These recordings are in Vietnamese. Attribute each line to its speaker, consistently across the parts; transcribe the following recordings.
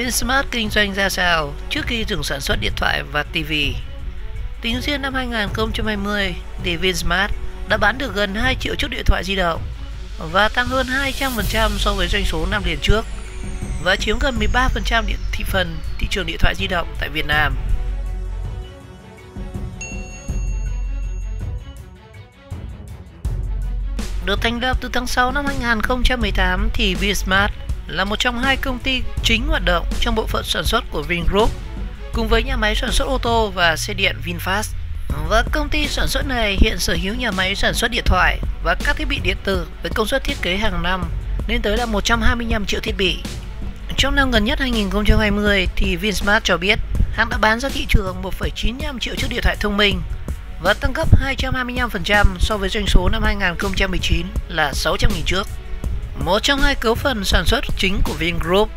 Speaker 1: VinSmart kinh doanh ra sao trước khi dừng sản xuất điện thoại và TV? Tính riêng năm 2020 thì VinSmart đã bán được gần 2 triệu chiếc điện thoại di động và tăng hơn 200% so với doanh số năm liền trước và chiếm gần 13% thị phần thị trường điện thoại di động tại Việt Nam. Được thành lập từ tháng 6 năm 2018 thì VinSmart là một trong hai công ty chính hoạt động trong bộ phận sản xuất của Vingroup cùng với nhà máy sản xuất ô tô và xe điện VinFast. Và công ty sản xuất này hiện sở hữu nhà máy sản xuất điện thoại và các thiết bị điện tử với công suất thiết kế hàng năm lên tới là 125 triệu thiết bị. Trong năm gần nhất 2020 thì VinSmart cho biết hãng đã bán ra thị trường 1,95 triệu chiếc điện thoại thông minh và tăng gấp 225% so với doanh số năm 2019 là 600.000 chiếc. Một trong hai cấu phần sản xuất chính của Vingroup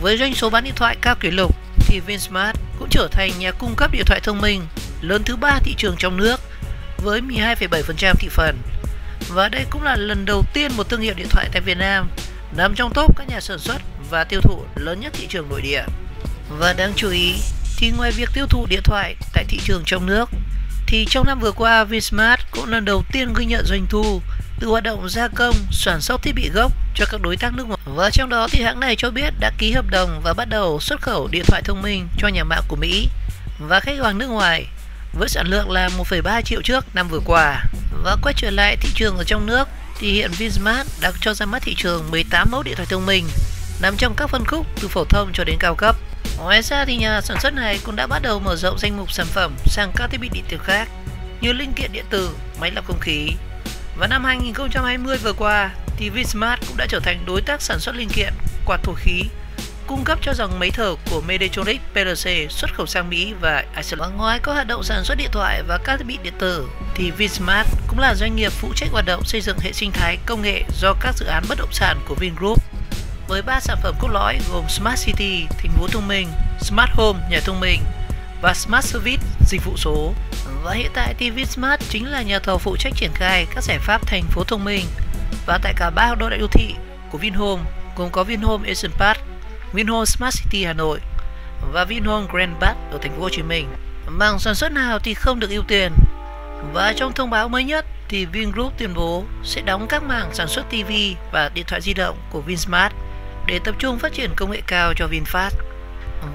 Speaker 1: với doanh số bán điện thoại cao kỷ lục thì VinSmart cũng trở thành nhà cung cấp điện thoại thông minh lớn thứ 3 thị trường trong nước với 12,7% thị phần. Và đây cũng là lần đầu tiên một thương hiệu điện thoại tại Việt Nam nằm trong top các nhà sản xuất và tiêu thụ lớn nhất thị trường nội địa. Và đáng chú ý thì ngoài việc tiêu thụ điện thoại tại thị trường trong nước thì trong năm vừa qua VinSmart cũng lần đầu tiên ghi nhận doanh thu từ hoạt động gia công, sản xuất thiết bị gốc cho các đối tác nước ngoài. Và trong đó thì hãng này cho biết đã ký hợp đồng và bắt đầu xuất khẩu điện thoại thông minh cho nhà mạng của Mỹ và khách hàng nước ngoài với sản lượng là 1,3 triệu chiếc năm vừa qua. Và quay trở lại thị trường ở trong nước thì hiện VinSmart đã cho ra mắt thị trường 18 mẫu điện thoại thông minh nằm trong các phân khúc từ phổ thông cho đến cao cấp. Ngoài ra thì nhà sản xuất này cũng đã bắt đầu mở rộng danh mục sản phẩm sang các thiết bị điện tử khác như linh kiện điện tử, máy lọc không khí. Và năm 2020 vừa qua thì VinSmart cũng đã trở thành đối tác sản xuất linh kiện quạt thổi khí cung cấp cho dòng máy thở của Medtronic PLC xuất khẩu sang Mỹ và Iceland. Và ngoài có hoạt động sản xuất điện thoại và các thiết bị điện tử thì VinSmart cũng là doanh nghiệp phụ trách hoạt động xây dựng hệ sinh thái công nghệ do các dự án bất động sản của Vingroup với 3 sản phẩm cốt lõi gồm Smart City, thành phố thông minh, Smart Home, nhà thông minh và Smart Service, dịch vụ số. Và hiện tại thì VinSmart chính là nhà thầu phụ trách triển khai các giải pháp thành phố thông minh và tại cả 3 đại đô thị của Vinhome gồm có Vinhome Ocean Park, Vinhome Smart City Hà Nội và Vinhome Grand Park ở thành phố Hồ Chí Minh. Mảng sản xuất nào thì không được ưu tiên. Và trong thông báo mới nhất thì Vingroup tuyên bố sẽ đóng các mảng sản xuất TV và điện thoại di động của VinSmart để tập trung phát triển công nghệ cao cho VinFast.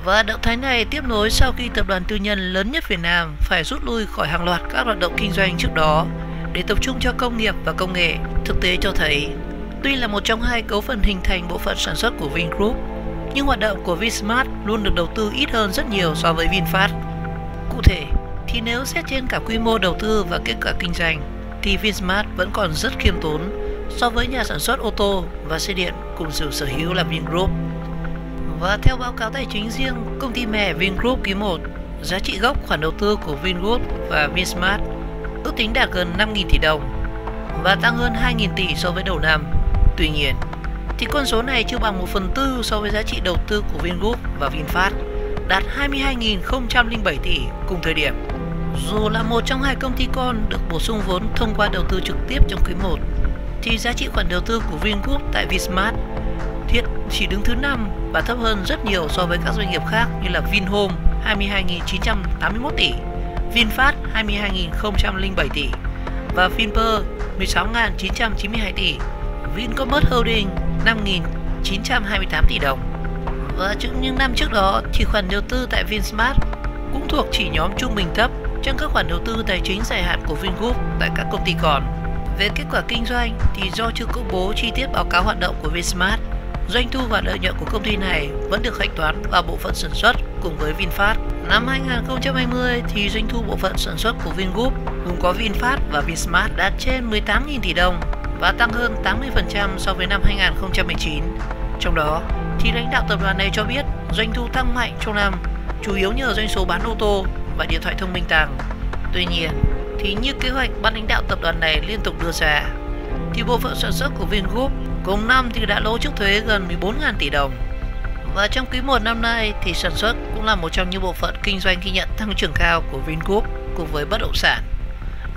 Speaker 1: Và động thái này tiếp nối sau khi tập đoàn tư nhân lớn nhất Việt Nam phải rút lui khỏi hàng loạt các hoạt động kinh doanh trước đó để tập trung cho công nghiệp và công nghệ. Thực tế cho thấy, tuy là một trong hai cấu phần hình thành bộ phận sản xuất của Vingroup, nhưng hoạt động của VinSmart luôn được đầu tư ít hơn rất nhiều so với VinFast. Cụ thể, thì nếu xét trên cả quy mô đầu tư và kết quả kinh doanh, thì VinSmart vẫn còn rất khiêm tốn so với nhà sản xuất ô tô và xe điện cùng sự sở hữu là Vingroup. Và theo báo cáo tài chính riêng công ty mẹ Vingroup quý 1, giá trị gốc khoản đầu tư của Vingroup và VinSmart ước tính đạt gần 5.000 tỷ đồng và tăng hơn 2.000 tỷ so với đầu năm. Tuy nhiên, thì con số này chưa bằng 1/4 so với giá trị đầu tư của Vingroup và VinFast, đạt 22.007 tỷ cùng thời điểm. Dù là một trong hai công ty con được bổ sung vốn thông qua đầu tư trực tiếp trong quý 1, thì giá trị khoản đầu tư của Vingroup tại VinSmart hiện chỉ đứng thứ 5 và thấp hơn rất nhiều so với các doanh nghiệp khác như là Vinhome 22.981 tỷ, VinFast 22.007 tỷ và Vinpearl 16.992 tỷ, Vincommerce Holding 5.928 tỷ đồng. Và trong những năm trước đó thì khoản đầu tư tại VinSmart cũng thuộc chỉ nhóm trung bình thấp trong các khoản đầu tư tài chính dài hạn của Vingroup tại các công ty còn. Về kết quả kinh doanh thì do chưa công bố chi tiết báo cáo hoạt động của VinSmart, doanh thu và lợi nhuận của công ty này vẫn được hạch toán vào bộ phận sản xuất cùng với VinFast. Năm 2020 thì doanh thu bộ phận sản xuất của Vingroup gồm có VinFast và VinSmart đạt trên 18.000 tỷ đồng và tăng hơn 80% so với năm 2019. Trong đó thì lãnh đạo tập đoàn này cho biết doanh thu tăng mạnh trong năm chủ yếu nhờ doanh số bán ô tô và điện thoại thông minh tăng. Tuy nhiên thì như kế hoạch ban lãnh đạo tập đoàn này liên tục đưa ra thì bộ phận sản xuất của Vingroup cùng năm thì đã lỗ trước thuế gần 14.000 tỷ đồng. Và trong quý 1 năm nay thì sản xuất cũng là một trong những bộ phận kinh doanh ghi nhận tăng trưởng cao của Vingroup cùng với bất động sản.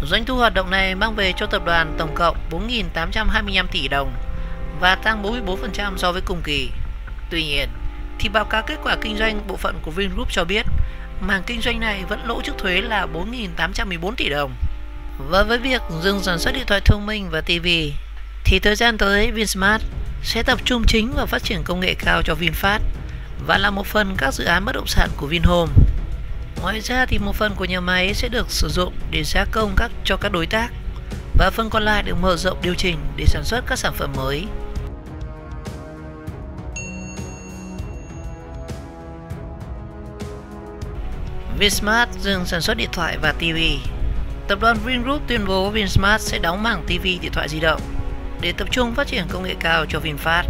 Speaker 1: Doanh thu hoạt động này mang về cho tập đoàn tổng cộng 4.825 tỷ đồng và tăng 44% so với cùng kỳ. Tuy nhiên thì báo cáo kết quả kinh doanh bộ phận của Vingroup cho biết mảng kinh doanh này vẫn lỗ trước thuế là 4.814 tỷ đồng. Và với việc dừng sản xuất điện thoại thông minh và TV thì thời gian tới Vinsmart sẽ tập trung chính vào phát triển công nghệ cao cho VinFast và là một phần các dự án bất động sản của Vinhome. Ngoài ra thì một phần của nhà máy sẽ được sử dụng để gia công cho các đối tác và phần còn lại được mở rộng điều chỉnh để sản xuất các sản phẩm mới. Vinsmart dừng sản xuất điện thoại và TV. Tập đoàn Vingroup tuyên bố Vinsmart sẽ đóng mảng TV điện thoại di động để tập trung phát triển công nghệ cao cho VinFast.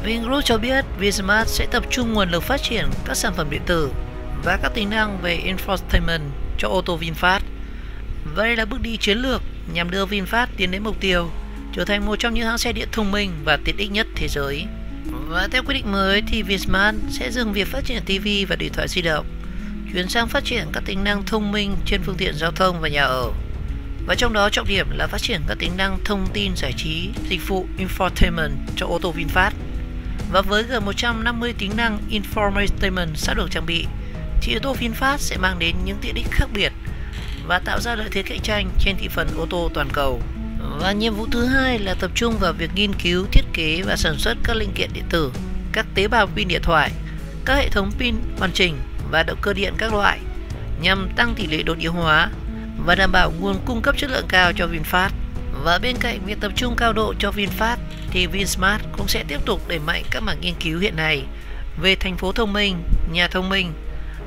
Speaker 1: Vingroup cho biết Vinsmart sẽ tập trung nguồn lực phát triển các sản phẩm điện tử và các tính năng về infotainment cho ô tô VinFast. Và đây là bước đi chiến lược nhằm đưa VinFast tiến đến mục tiêu trở thành một trong những hãng xe điện thông minh và tiện ích nhất thế giới. Và theo quyết định mới thì Vinsmart sẽ dừng việc phát triển TV và điện thoại di động, chuyển sang phát triển các tính năng thông minh trên phương tiện giao thông và nhà ở. Và trong đó trọng điểm là phát triển các tính năng thông tin giải trí, dịch vụ infotainment cho ô tô VinFast. Và với gần 150 tính năng infotainment sắp được trang bị, thì ô tô VinFast sẽ mang đến những tiện ích khác biệt và tạo ra lợi thế cạnh tranh trên thị phần ô tô toàn cầu. Và nhiệm vụ thứ hai là tập trung vào việc nghiên cứu, thiết kế và sản xuất các linh kiện điện tử, các tế bào pin điện thoại, các hệ thống pin hoàn chỉnh và động cơ điện các loại nhằm tăng tỷ lệ nội địa hóa và đảm bảo nguồn cung cấp chất lượng cao cho VinFast. Và bên cạnh việc tập trung cao độ cho VinFast thì Vinsmart cũng sẽ tiếp tục đẩy mạnh các mảng nghiên cứu hiện nay về thành phố thông minh, nhà thông minh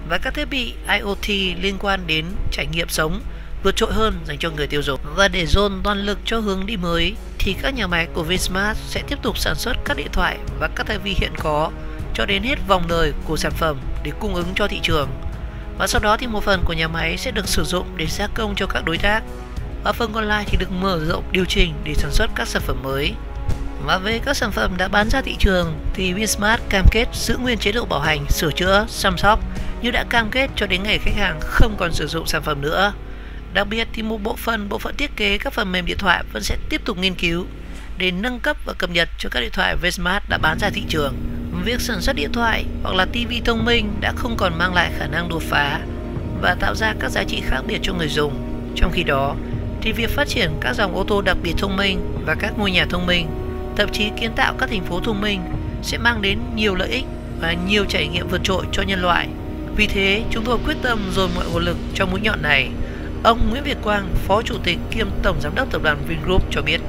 Speaker 1: và các thiết bị IoT liên quan đến trải nghiệm sống vượt trội hơn dành cho người tiêu dùng. Và để dồn toàn lực cho hướng đi mới thì các nhà máy của Vinsmart sẽ tiếp tục sản xuất các điện thoại và các TV hiện có cho đến hết vòng đời của sản phẩm để cung ứng cho thị trường. Và sau đó thì một phần của nhà máy sẽ được sử dụng để gia công cho các đối tác và phần còn lại thì được mở rộng điều chỉnh để sản xuất các sản phẩm mới. Và về các sản phẩm đã bán ra thị trường thì Vinsmart cam kết giữ nguyên chế độ bảo hành, sửa chữa, chăm sóc như đã cam kết cho đến ngày khách hàng không còn sử dụng sản phẩm nữa. Đặc biệt thì một bộ phận thiết kế các phần mềm điện thoại vẫn sẽ tiếp tục nghiên cứu để nâng cấp và cập nhật cho các điện thoại Vinsmart đã bán ra thị trường. Việc sản xuất điện thoại hoặc là TV thông minh đã không còn mang lại khả năng đột phá và tạo ra các giá trị khác biệt cho người dùng. Trong khi đó, thì việc phát triển các dòng ô tô đặc biệt thông minh và các ngôi nhà thông minh, thậm chí kiến tạo các thành phố thông minh sẽ mang đến nhiều lợi ích và nhiều trải nghiệm vượt trội cho nhân loại. Vì thế, chúng tôi quyết tâm dồn mọi nguồn lực trong mũi nhọn này. Ông Nguyễn Việt Quang, Phó Chủ tịch kiêm Tổng Giám đốc Tập đoàn Vingroup cho biết.